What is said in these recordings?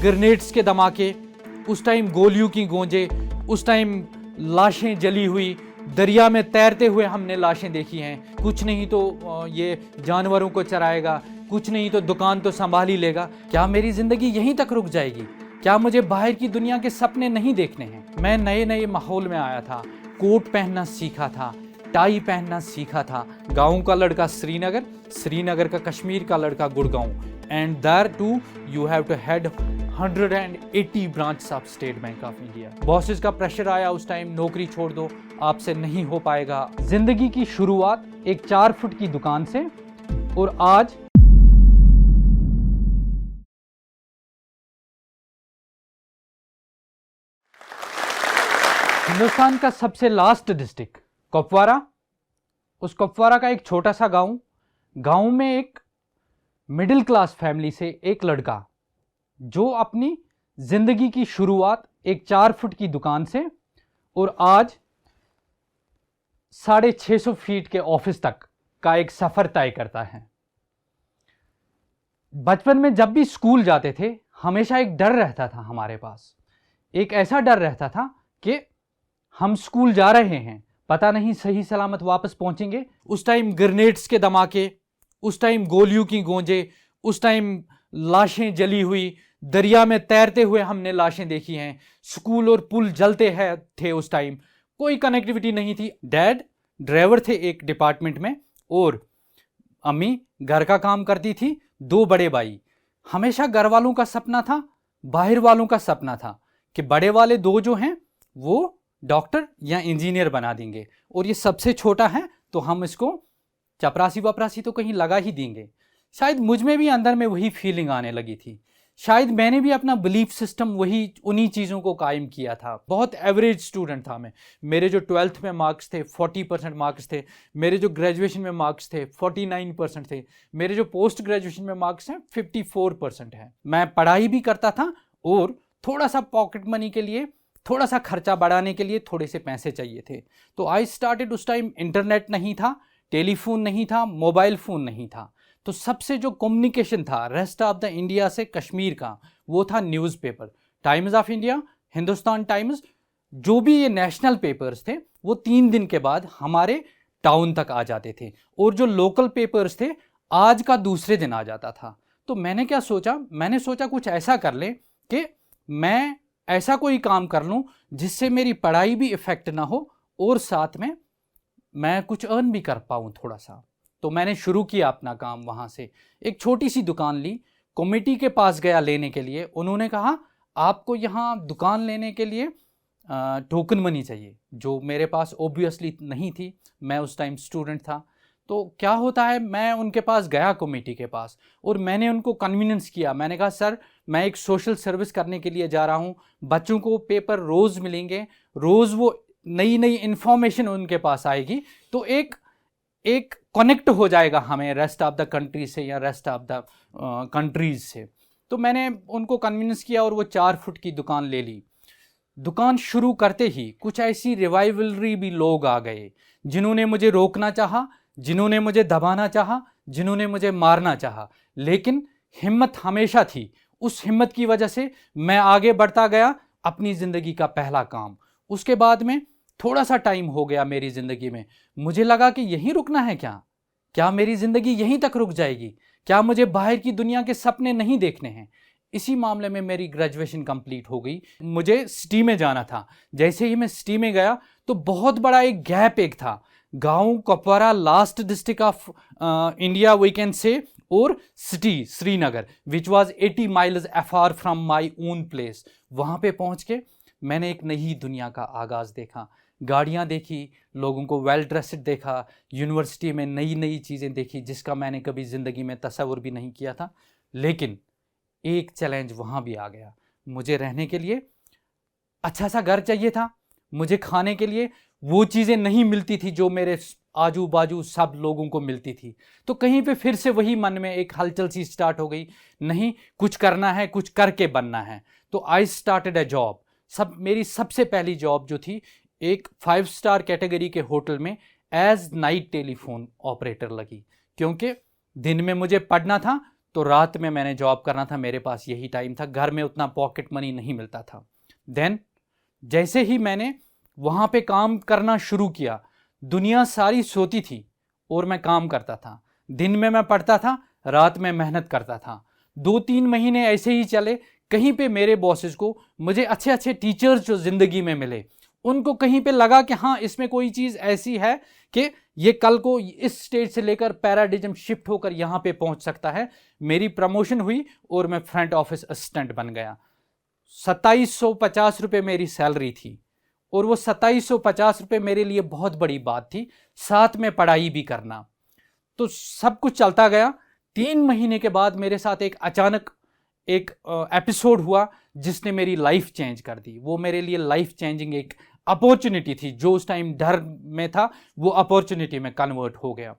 Grenades के धमाके, उस टाइम गोलियों की गूंजे, उस टाइम लाशें जली हुई, दरिया में तैरते हुए हमने लाशें देखी हैं। कुछ नहीं तो ये जानवरों को चराएगा, कुछ नहीं तो दुकान तो संभाल ही लेगा। क्या मेरी जिंदगी यहीं तक रुक जाएगी? क्या मुझे बाहर की दुनिया के सपने नहीं देखने हैं? मैं नए नए माहौल में आया था, कोट पहनना सीखा था, टाई पहनना सीखा था। गाँव का लड़का श्रीनगर, श्रीनगर का कश्मीर का लड़का Gurgaon, and there too you have to head 180 branch of State Bank of India. Bosses का प्रेशर आया उस टाइम, नौकरी छोड़ दो, आपसे नहीं हो पाएगा। जिंदगी की शुरुआत एक 4 फुट की दुकान से, और आज हिंदुस्तान का सबसे लास्ट डिस्ट्रिक्ट कुपवारा, उस कुपवारा का एक छोटा सा गांव, गांव में एक मिडिल क्लास फैमिली से एक लड़का जो अपनी जिंदगी की शुरुआत एक 4 फुट की दुकान से और आज 650 फीट के ऑफिस तक का एक सफर तय करता है। बचपन में जब भी स्कूल जाते थे, हमेशा एक डर रहता था हमारे पास। एक ऐसा डर रहता था कि हम स्कूल जा रहे हैं, पता नहीं सही सलामत वापस पहुंचेंगे। उस टाइम ग्रेनेड्स के धमाके, उस टाइम गोलियों की गूंजे, उस टाइम लाशें जली हुई, दरिया में तैरते हुए हमने लाशें देखी हैं। स्कूल और पुल जलते हैं थे उस टाइम, कोई कनेक्टिविटी नहीं थी। डैड ड्राइवर थे एक डिपार्टमेंट में, और अम्मी घर का काम करती थी। 2 बड़े भाई। हमेशा घर वालों का सपना था, बाहर वालों का सपना था कि बड़े वाले 2 जो हैं वो डॉक्टर या इंजीनियर बना देंगे, और ये सबसे छोटा है तो हम इसको चपरासी वपरासी तो कहीं लगा ही देंगे। शायद मुझ में भी अंदर में वही फीलिंग आने लगी थी। शायद मैंने भी अपना बिलीफ सिस्टम वही उन्हीं चीज़ों को कायम किया था। बहुत एवरेज स्टूडेंट था मैं। मेरे जो 12th में मार्क्स थे 40% मार्क्स थे, मेरे जो ग्रेजुएशन में मार्क्स थे 49% थे, मेरे जो पोस्ट ग्रेजुएशन में मार्क्स हैं 54% है। मैं पढ़ाई भी करता था और थोड़ा सा पॉकेट मनी के लिए, थोड़ा सा खर्चा बढ़ाने के लिए थोड़े से पैसे चाहिए थे। तो आई स्टार्टेड। उस टाइम इंटरनेट नहीं था, टेलीफोन नहीं था, मोबाइल फ़ोन नहीं था, तो सबसे जो कम्युनिकेशन था रेस्ट ऑफ द इंडिया से कश्मीर का, वो था newspaper. Times of India, Hindustan times, जो भी ये नेशनल पेपर्स थे वो 3 दिन के बाद हमारे टाउन तक आ जाते थे, और जो लोकल पेपर्स थे आज का दूसरे दिन आ जाता था। तो मैंने क्या सोचा, मैंने सोचा कुछ ऐसा कर ले कि मैं ऐसा कोई काम कर लूँ जिससे मेरी पढ़ाई भी इफ़ेक्ट ना हो और साथ में मैं कुछ अर्न भी कर पाऊँ थोड़ा सा। तो मैंने शुरू किया अपना काम। वहाँ से एक छोटी सी दुकान ली, कमेटी के पास गया लेने के लिए। उन्होंने कहा आपको यहाँ दुकान लेने के लिए टोकन मनी चाहिए, जो मेरे पास ऑब्वियसली नहीं थी, मैं उस टाइम स्टूडेंट था। तो क्या होता है, मैं उनके पास गया कमेटी के पास, और मैंने उनको कन्वीनियंस किया। मैंने कहा सर मैं एक सोशल सर्विस करने के लिए जा रहा हूँ, बच्चों को पेपर रोज़ मिलेंगे, रोज़ वो नई नई इन्फॉर्मेशन उनके पास आएगी, तो एक कनेक्ट हो जाएगा हमें रेस्ट ऑफ द कंट्री से या रेस्ट ऑफ द कंट्रीज से। तो मैंने उनको कन्विंस किया और वो 4 फुट की दुकान ले ली। दुकान शुरू करते ही कुछ ऐसी रिवाइवलरी भी लोग आ गए जिन्होंने मुझे रोकना चाहा, जिन्होंने मुझे दबाना चाहा, जिन्होंने मुझे मारना चाहा, लेकिन हिम्मत हमेशा थी। उस हिम्मत की वजह से मैं आगे बढ़ता गया अपनी ज़िंदगी का पहला काम। उसके बाद में थोड़ा सा टाइम हो गया मेरी ज़िंदगी में, मुझे लगा कि यहीं रुकना है क्या मेरी ज़िंदगी यहीं तक रुक जाएगी? क्या मुझे बाहर की दुनिया के सपने नहीं देखने हैं? इसी मामले में मेरी ग्रेजुएशन कंप्लीट हो गई। मुझे सिटी में जाना था। जैसे ही मैं सिटी में गया तो बहुत बड़ा एक गैप एक था। गांव Kupwara last district of India we can say, और city Srinagar which was 80 miles afar from my own place. वहाँ पे पहुँच के मैंने एक नई दुनिया का आगाज़ देखा। गाड़ियाँ देखी, लोगों को वेल ड्रेस्ड देखा, यूनिवर्सिटी में नई नई चीज़ें देखी जिसका मैंने कभी ज़िंदगी में तसव्वुर भी नहीं किया था। लेकिन एक चैलेंज वहाँ भी आ गया। मुझे रहने के लिए अच्छा सा घर चाहिए था, मुझे खाने के लिए वो चीज़ें नहीं मिलती थी जो मेरे आजू बाजू सब लोगों को मिलती थी। तो कहीं पे फिर से वही मन में एक हलचल सी स्टार्ट हो गई, नहीं कुछ करना है, कुछ करके बनना है। तो आई स्टार्टेड अ जॉब। मेरी सबसे पहली जॉब जो थी एक 5 स्टार कैटेगरी के होटल में एज नाइट टेलीफोन ऑपरेटर लगी, क्योंकि दिन में मुझे पढ़ना था तो रात में मैंने जॉब करना था, मेरे पास यही टाइम था, घर में उतना पॉकेट मनी नहीं मिलता था। देन जैसे ही मैंने वहाँ पे काम करना शुरू किया, दुनिया सारी सोती थी और मैं काम करता था। दिन में मैं पढ़ता था, रात में मेहनत करता था। 2-3 महीने ऐसे ही चले। कहीं पे मेरे बॉसेस को, मुझे अच्छे अच्छे टीचर्स जो ज़िंदगी में मिले, उनको कहीं पे लगा कि हाँ, इसमें कोई चीज़ ऐसी है कि ये कल को इस स्टेज से लेकर पैराडिज्म शिफ्ट होकर यहाँ पे पहुँच सकता है। मेरी प्रमोशन हुई और मैं फ्रंट ऑफिस असिस्टेंट बन गया। 2750 रुपये मेरी सैलरी थी और वो 2750 रुपये मेरे लिए बहुत बड़ी बात थी, साथ में पढ़ाई भी करना। तो सब कुछ चलता गया। 3 महीने के बाद मेरे साथ एक अचानक एक एपिसोड हुआ जिसने मेरी लाइफ चेंज कर दी। वो मेरे लिए लाइफ चेंजिंग एक अपॉर्चुनिटी थी, जो उस टाइम डर में था वो अपॉर्चुनिटी में कन्वर्ट हो गया।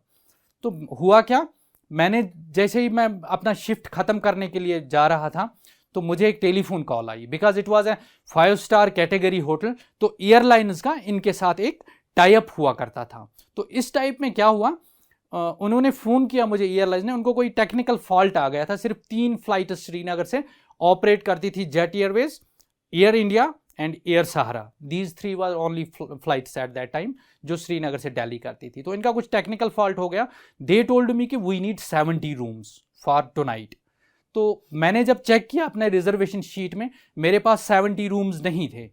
तो हुआ क्या, मैंने जैसे ही मैं अपना शिफ्ट ख़त्म करने के लिए जा रहा था तो मुझे एक telephone call I, because it was a 5 star category hotel. तो एयरलाइंस का इनके साथ एक टाई अप हुआ करता था। तो इस टाइप में क्या हुआ, उन्होंने फ़ोन किया मुझे, एयरलाइंस ने, उनको कोई टेक्निकल फॉल्ट आ गया था। सिर्फ 3 फ्लाइट श्रीनगर से ऑपरेट करती थी, jet Airways, air India and air Sahara. These 3 was only flights at that time जो श्रीनगर से दिल्ली करती थी। तो इनका कुछ टेक्निकल फॉल्ट हो गया। दे टोल्ड मी कि we need 70 rooms for tonight. तो मैंने जब चेक किया अपने रिजर्वेशन शीट में, मेरे पास 70 रूम्स नहीं थे।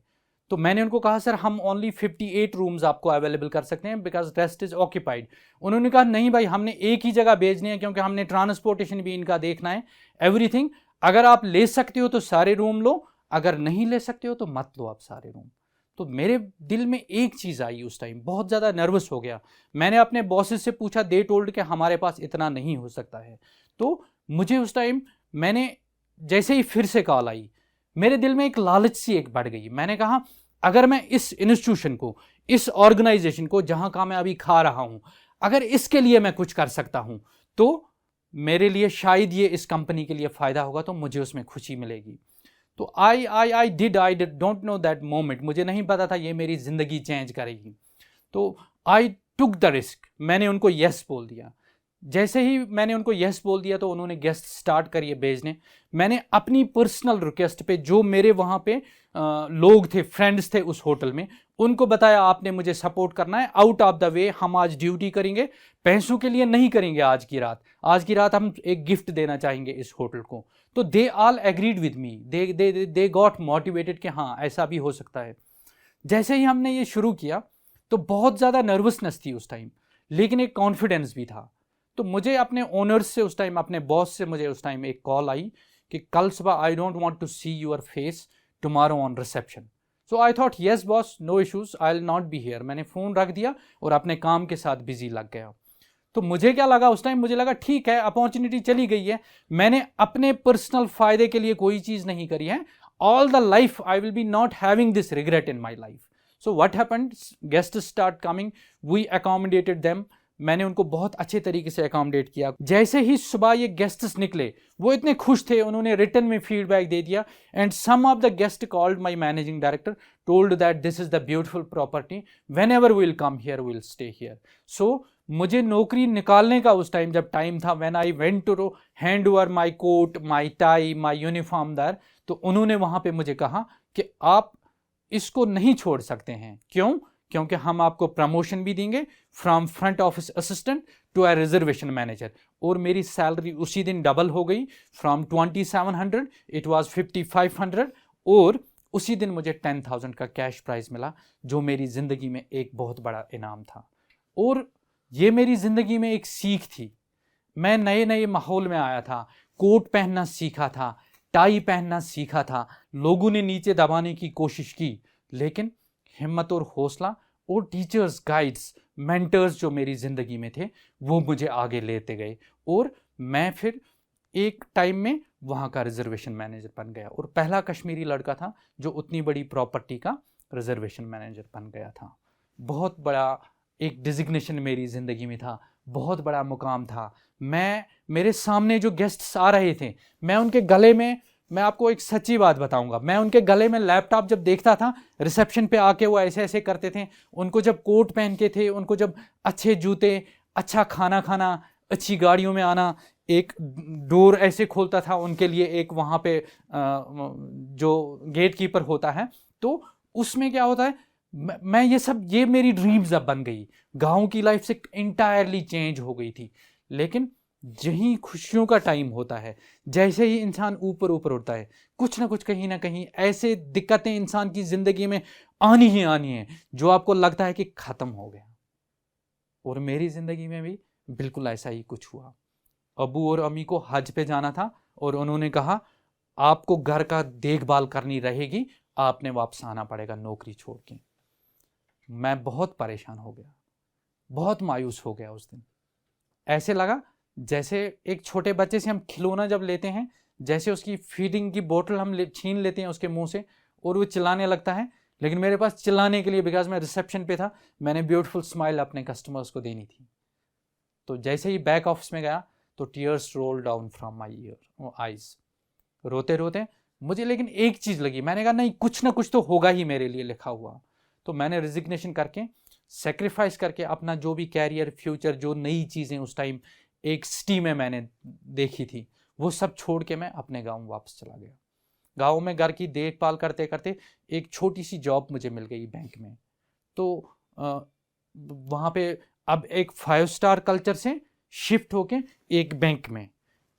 तो मैंने उनको कहा सर हम ओनली 58 रूम्स आपको अवेलेबल कर सकते हैं बिकॉज रेस्ट इज ऑक्यूपाइड। उन्होंने कहा नहीं भाई, हमने एक ही जगह भेजने हैं क्योंकि हमने ट्रांसपोर्टेशन भी इनका देखना है, एवरीथिंग। अगर आप ले सकते हो तो सारे रूम लो, अगर नहीं ले सकते हो तो मत लो आप सारे रूम। तो मेरे दिल में एक चीज़ आई उस टाइम, बहुत ज़्यादा नर्वस हो गया। मैंने अपने बॉसेस से पूछा, दे टोल्ड कि हमारे पास इतना नहीं हो सकता है। तो मुझे उस टाइम, मैंने जैसे ही फिर से कॉल आई, मेरे दिल में एक लालच सी एक बढ़ गई। मैंने कहा अगर मैं इस इंस्टीट्यूशन को, इस ऑर्गेनाइजेशन को जहां का मैं अभी खा रहा हूं, अगर इसके लिए मैं कुछ कर सकता हूं तो मेरे लिए शायद ये इस कंपनी के लिए फायदा होगा, तो मुझे उसमें खुशी मिलेगी। तो I did don't know that moment, मुझे नहीं पता था ये मेरी जिंदगी चेंज करेगी। तो आई टुक द रिस्क, मैंने उनको यस बोल दिया। जैसे ही मैंने उनको यस बोल दिया तो उन्होंने गेस्ट स्टार्ट करिए भेजने। मैंने अपनी पर्सनल रिक्वेस्ट पे, जो मेरे वहाँ पे लोग थे, फ्रेंड्स थे उस होटल में, उनको बताया आपने मुझे सपोर्ट करना है, आउट ऑफ द वे हम आज ड्यूटी करेंगे, पैसों के लिए नहीं करेंगे। आज की रात हम एक गिफ्ट देना चाहेंगे इस होटल को। तो they all agreed with me, they got motivated कि हाँ ऐसा भी हो सकता है। जैसे ही हमने ये शुरू किया तो बहुत ज़्यादा नर्वसनेस थी उस टाइम, लेकिन एक कॉन्फिडेंस भी था। तो मुझे अपने ओनर्स से उस टाइम, अपने बॉस से मुझे उस टाइम एक कॉल आई कि कल सुबह I don't want to see your face tomorrow on reception. So I thought yes boss, no issues, I will not be here. मैंने फ़ोन रख दिया और अपने काम के साथ बिजी लग गया। तो मुझे क्या लगा उस टाइम, मुझे लगा ठीक है, अपॉर्चुनिटी चली गई है, मैंने अपने पर्सनल फायदे के लिए कोई चीज़ नहीं करी है। All the life I will be not having this regret in my life. So what happened, guest start coming, we accommodated them. मैंने उनको बहुत अच्छे तरीके से अकोमोडेट किया। जैसे ही सुबह ये गेस्ट्स निकले, वो इतने खुश थे, उन्होंने रिटर्न में फीडबैक दे दिया। And some of the guest called my managing director, told that this is the beautiful property, whenever we will come here we will stay here. So मुझे नौकरी निकालने का उस टाइम जब टाइम था, when I went to hand over my coat, my tie, my uniform there, तो उन्होंने वहाँ पे मुझे कहा कि आप इसको नहीं छोड़ सकते हैं। क्यों? क्योंकि हम आपको प्रमोशन भी देंगे from front office assistant to a reservation manager. और मेरी सैलरी उसी दिन डबल हो गई, फ्रॉम 2700 इट वाज 5500, और उसी दिन मुझे 10,000 का कैश प्राइज मिला, जो मेरी ज़िंदगी में एक बहुत बड़ा इनाम था। और ये मेरी ज़िंदगी में एक सीख थी। मैं नए नए माहौल में आया था, कोट पहनना सीखा था, टाई पहनना सीखा था, लोगों ने नीचे दबाने की कोशिश की, लेकिन हिम्मत और हौसला और टीचर्स, गाइड्स, मेंटर्स जो मेरी ज़िंदगी में थे, वो मुझे आगे लेते गए। और मैं फिर एक टाइम में वहाँ का रिजर्वेशन मैनेजर बन गया, और पहला कश्मीरी लड़का था जो उतनी बड़ी प्रॉपर्टी का रिजर्वेशन मैनेजर बन गया था। बहुत बड़ा एक डिजिग्नेशन मेरी ज़िंदगी में था, बहुत बड़ा मुकाम था। मेरे सामने जो गेस्ट्स आ रहे थे, मैं उनके गले में, मैं आपको एक सच्ची बात बताऊंगा, मैं उनके गले में लैपटॉप जब देखता था, रिसेप्शन पे आके वो ऐसे ऐसे करते थे, उनको जब कोट पहन के थे, उनको जब अच्छे जूते, अच्छा खाना खाना, अच्छी गाड़ियों में आना, एक डोर ऐसे खोलता था उनके लिए, एक वहाँ पे जो गेट कीपर होता है, तो उसमें क्या होता है, मैं ये मेरी ड्रीम्स अब बन गई। गाँव की लाइफ से इंटायरली चेंज हो गई थी। लेकिन यही खुशियों का टाइम होता है, जैसे ही इंसान ऊपर ऊपर उठता है, कुछ ना कुछ कहीं ना कहीं ऐसे दिक्कतें इंसान की जिंदगी में आनी ही आनी है जो आपको लगता है कि खत्म हो गया। और मेरी जिंदगी में भी बिल्कुल ऐसा ही कुछ हुआ। अबू और अम्मी को हज पे जाना था और उन्होंने कहा आपको घर का देखभाल करनी रहेगी, आपने वापस आना पड़ेगा नौकरी छोड़ के। मैं बहुत परेशान हो गया, बहुत मायूस हो गया उस दिन। ऐसे लगा जैसे एक छोटे बच्चे से हम खिलौना जब लेते हैं, जैसे उसकी फीडिंग की बोतल हम छीन लेते हैं उसके मुंह से और वो चिल्लाने लगता है। लेकिन मेरे पास चिल्लाने के लिए, बिकॉज मैं रिसेप्शन पे था, मैंने ब्यूटीफुल स्माइल अपने कस्टमर्स को देनी थी। तो जैसे ही बैक ऑफिस में गया तो tears roll down from my eyes, रोते रोते मुझे लेकिन एक चीज लगी, मैंने कहा नहीं, कुछ ना कुछ तो होगा ही मेरे लिए लिखा हुआ। तो मैंने रिजिग्नेशन करके, सेक्रीफाइस करके अपना जो भी कैरियर, फ्यूचर, जो नई चीजें उस टाइम एक सिटी में मैंने देखी थी, वो सब छोड़ के मैं अपने गांव वापस चला गया। गांव में घर की देखभाल करते करते एक छोटी सी जॉब मुझे मिल गई बैंक में। तो वहाँ पे अब एक 5 स्टार कल्चर से शिफ्ट होके एक बैंक में,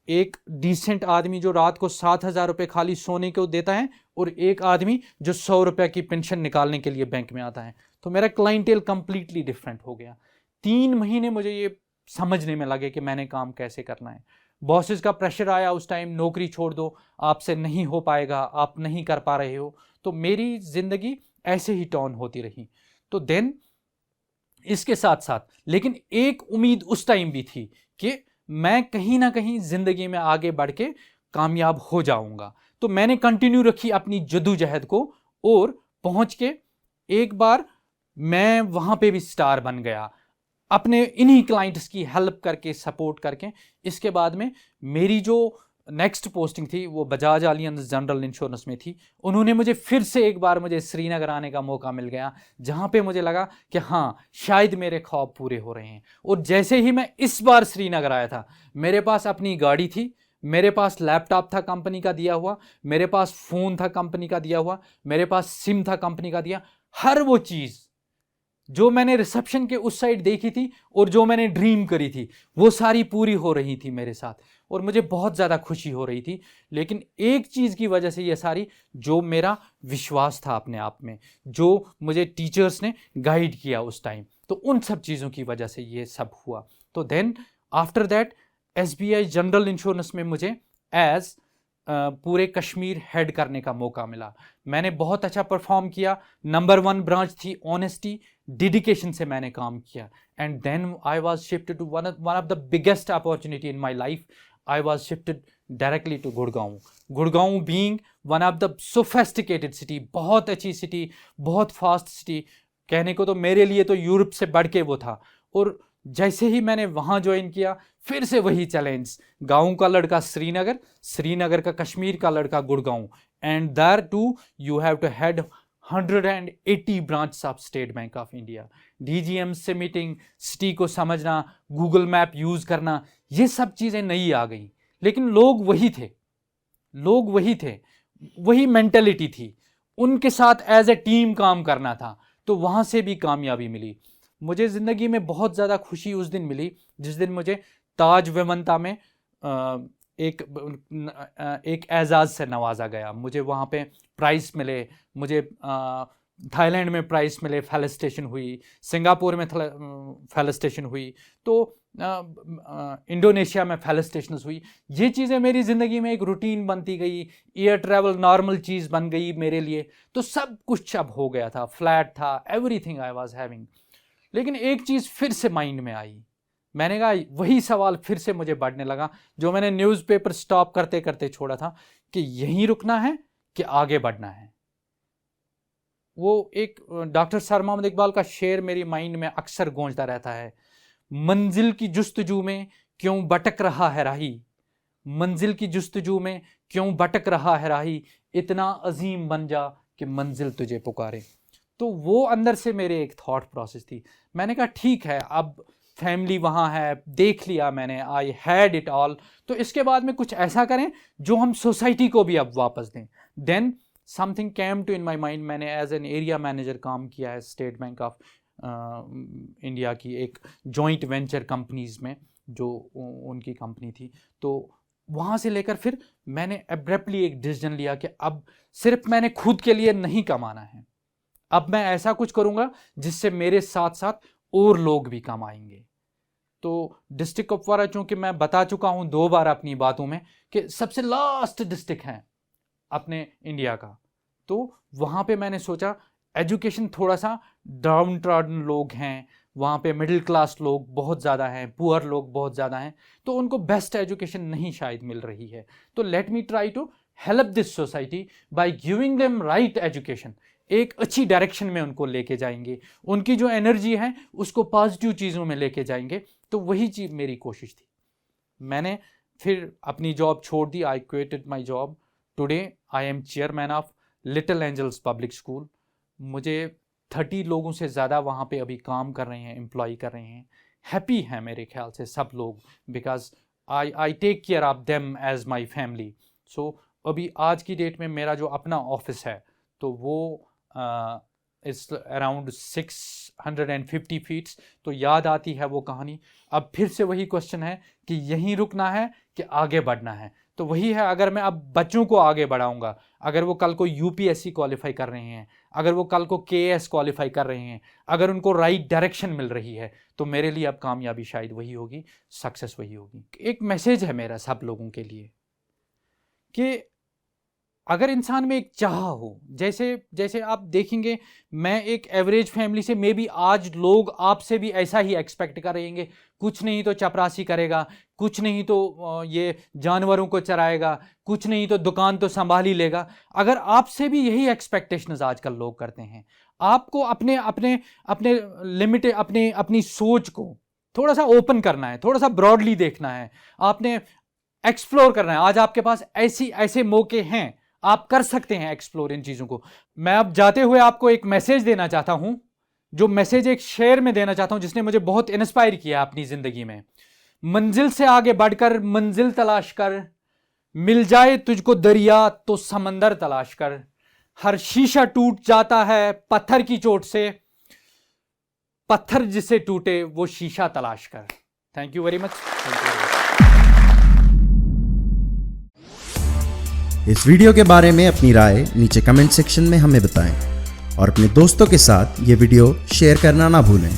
एक डिसेंट आदमी जो रात को 7,000 रुपये खाली सोने को देता है और एक आदमी जो 100 रुपये की पेंशन निकालने के लिए बैंक में आता है। तो मेरा क्लाइंटेल कंप्लीटली डिफरेंट हो गया। 3 महीने मुझे ये समझने में लगे कि मैंने काम कैसे करना है। बॉसेस का प्रेशर आया उस टाइम, नौकरी छोड़ दो, आपसे नहीं हो पाएगा, आप नहीं कर पा रहे हो। तो मेरी जिंदगी ऐसे ही टर्न होती रही। तो देन इसके साथ साथ लेकिन एक उम्मीद उस टाइम भी थी कि मैं कहीं ना कहीं जिंदगी में आगे बढ़ के कामयाब हो जाऊंगा। तो मैंने कंटिन्यू रखी अपनी जद्दोजहद को और पहुंच के एक बार मैं वहां पे भी स्टार बन गया, अपने इन्हीं क्लाइंट्स की हेल्प करके, सपोर्ट करके। इसके बाद में मेरी जो नेक्स्ट पोस्टिंग थी वो बजाज एलियंस जनरल इंश्योरेंस में थी। उन्होंने मुझे फिर से एक बार मुझे श्रीनगर आने का मौका मिल गया, जहाँ पे मुझे लगा कि हाँ शायद मेरे ख्वाब पूरे हो रहे हैं। और जैसे ही मैं इस बार श्रीनगर आया था, मेरे पास अपनी गाड़ी थी, मेरे पास लैपटॉप था कंपनी का दिया हुआ, मेरे पास फ़ोन था कंपनी का दिया हुआ, मेरे पास सिम था कंपनी का दिया। हर वो चीज़ जो मैंने रिसेप्शन के उस साइड देखी थी और जो मैंने ड्रीम करी थी, वो सारी पूरी हो रही थी मेरे साथ और मुझे बहुत ज़्यादा खुशी हो रही थी। लेकिन एक चीज़ की वजह से ये सारी, जो मेरा विश्वास था अपने आप में, जो मुझे टीचर्स ने गाइड किया उस टाइम, तो उन सब चीज़ों की वजह से ये सब हुआ। तो then after that SBI general insurance में मुझे एज पूरे कश्मीर हेड करने का मौका मिला। मैंने बहुत अच्छा परफॉर्म किया। नंबर 1 ब्रांच थी, ऑनेस्टी, डेडिकेशन से मैंने काम किया। And then I was shifted to one of the biggest opportunity in my life. I was shifted directly to Gurgaon. Gurgaon being one of the sophisticated city, बहुत अच्छी सिटी, बहुत fast city, कहने को तो मेरे लिए तो यूरोप से बढ़ के वो था। और जैसे ही मैंने वहाँ ज्वाइन किया, फिर से वही चैलेंज, गाँव का लड़का श्रीनगर, श्रीनगर का कश्मीर का लड़का Gurgaon, and there too you have to head 180 branch of State Bank of India. DGM से मीटिंग, सिटी को समझना, गूगल मैप यूज़ करना, ये सब चीज़ें नई आ गई। लेकिन लोग वही थे, लोग वही थे, वही मेंटेलिटी थी, उनके साथ एज ए टीम काम करना था। तो वहाँ से भी कामयाबी मिली। मुझे ज़िंदगी में बहुत ज़्यादा खुशी उस दिन मिली जिस दिन मुझे ताज विमनता में एक एजाज़ से नवाजा गया। मुझे वहाँ पे प्राइज़ मिले, मुझे थाईलैंड में प्राइज़ मिले, फेलिसिटेशन हुई, सिंगापुर में फेलिसिटेशन हुई, तो इंडोनेशिया में फेलिसिटेशन हुई। ये चीज़ें मेरी ज़िंदगी में एक रूटीन बनती गई, एयर ट्रैवल नॉर्मल चीज़ बन गई मेरे लिए। तो सब कुछ अब हो गया था, फ्लैट था, एवरीथिंग आई वाज हैविंग। लेकिन एक चीज़ फिर से माइंड में आई, मैंने कहा वही सवाल फिर से मुझे बढ़ने लगा जो मैंने न्यूज़पेपर स्टॉप करते करते छोड़ा था, कि यहीं रुकना है कि आगे बढ़ना है। वो एक डॉक्टर सर मोहम्मद इकबाल का शेर मेरी माइंड में अक्सर गूंजता रहता है, मंजिल की जुस्तजू में क्यों भटक रहा है राही, मंजिल की जुस्तजू में क्यों भटक रहा है राही, इतना अजीम बन जा कि मंजिल तुझे पुकारे। तो वो अंदर से मेरे एक थॉट प्रोसेस थी। मैंने कहा ठीक है, अब फैमिली वहाँ है, देख लिया मैंने, आई हैड इट ऑल। तो इसके बाद में कुछ ऐसा करें जो हम सोसाइटी को भी अब वापस दें। Then something came to in my mind. मैंने एज एन एरिया मैनेजर काम किया है स्टेट बैंक ऑफ इंडिया की एक जॉइंट वेंचर कंपनीज में, जो उनकी कंपनी थी। तो वहाँ से लेकर फिर मैंने एब्रप्टली एक डिसीजन लिया कि अब सिर्फ मैंने खुद के लिए नहीं कमाना है, अब मैं ऐसा कुछ करूँगा जिससे मेरे साथ साथ और लोग भी कमाएंगे। तो डिस्ट्रिक्ट कुपवारा, चूँकि मैं बता चुका हूँ 2 बार अपनी बातों में कि सबसे लास्ट डिस्ट्रिक्ट है अपने इंडिया का, तो वहाँ पे मैंने सोचा एजुकेशन थोड़ा सा डाउन ट्रॉडन लोग हैं, वहाँ पे मिडिल क्लास लोग बहुत ज़्यादा हैं, पुअर लोग बहुत ज़्यादा हैं, तो उनको बेस्ट एजुकेशन नहीं शायद मिल रही है। तो let me try to help this society by giving them right education. एक अच्छी डायरेक्शन में उनको लेके जाएंगे, उनकी जो एनर्जी है उसको पॉजिटिव चीज़ों में लेके जाएंगे। तो वही चीज़ मेरी कोशिश थी। मैंने फिर अपनी जॉब छोड़ दी, I quitted my job. Today I am chairman of Little Angels Public School. मुझे 30 लोगों से ज़्यादा वहाँ पे अभी काम कर रहे हैं, एम्प्लॉय कर रहे हैं। हैप्पी हैं मेरे ख्याल से सब लोग, because I take care of them as my family. So अभी आज की डेट में मेरा जो अपना ऑफिस है तो वो इट्स अराउंड 650 फीट्स। तो याद आती है वो कहानी। अब फिर से वही क्वेश्चन है कि यहीं रुकना है कि आगे बढ़ना है। तो वही है, अगर मैं अब बच्चों को आगे बढ़ाऊंगा, अगर वो कल को यूपीएससी क्वालिफाई कर रहे हैं, अगर वो कल को केएएस क्वालिफाई कर रहे हैं, अगर उनको राइट डायरेक्शन मिल रही है, तो मेरे लिए अब कामयाबी शायद वही होगी, सक्सेस वही होगी। एक मैसेज है मेरा सब लोगों के लिए कि अगर इंसान में एक चाह हो, जैसे आप देखेंगे मैं एक एवरेज फैमिली से, मे बी आज लोग आपसे भी ऐसा ही एक्सपेक्ट करेंगे, कुछ नहीं तो चपरासी करेगा, कुछ नहीं तो ये जानवरों को चराएगा, कुछ नहीं तो दुकान तो संभाल ही लेगा। अगर आपसे भी यही एक्सपेक्टेशंस आजकल लोग करते हैं, आपको अपने अपने अपने लिमिट अपनी सोच को थोड़ा सा ओपन करना है, थोड़ा सा ब्रॉडली देखना है, आपने एक्सप्लोर करना है। आज आपके पास ऐसे मौके हैं, आप कर सकते हैं एक्सप्लोर इन चीज़ों को। मैं अब जाते हुए आपको एक मैसेज देना चाहता हूं, जो मैसेज एक शेर में देना चाहता हूं जिसने मुझे बहुत इंस्पायर किया अपनी ज़िंदगी में। मंजिल से आगे बढ़कर मंजिल तलाश कर, मिल जाए तुझको दरिया तो समंदर तलाश कर, हर शीशा टूट जाता है पत्थर की चोट से, पत्थर जिसे टूटे वो शीशा तलाश कर। Thank you very much. इस वीडियो के बारे में अपनी राय नीचे कमेंट सेक्शन में हमें बताएं और अपने दोस्तों के साथ ये वीडियो शेयर करना ना भूलें।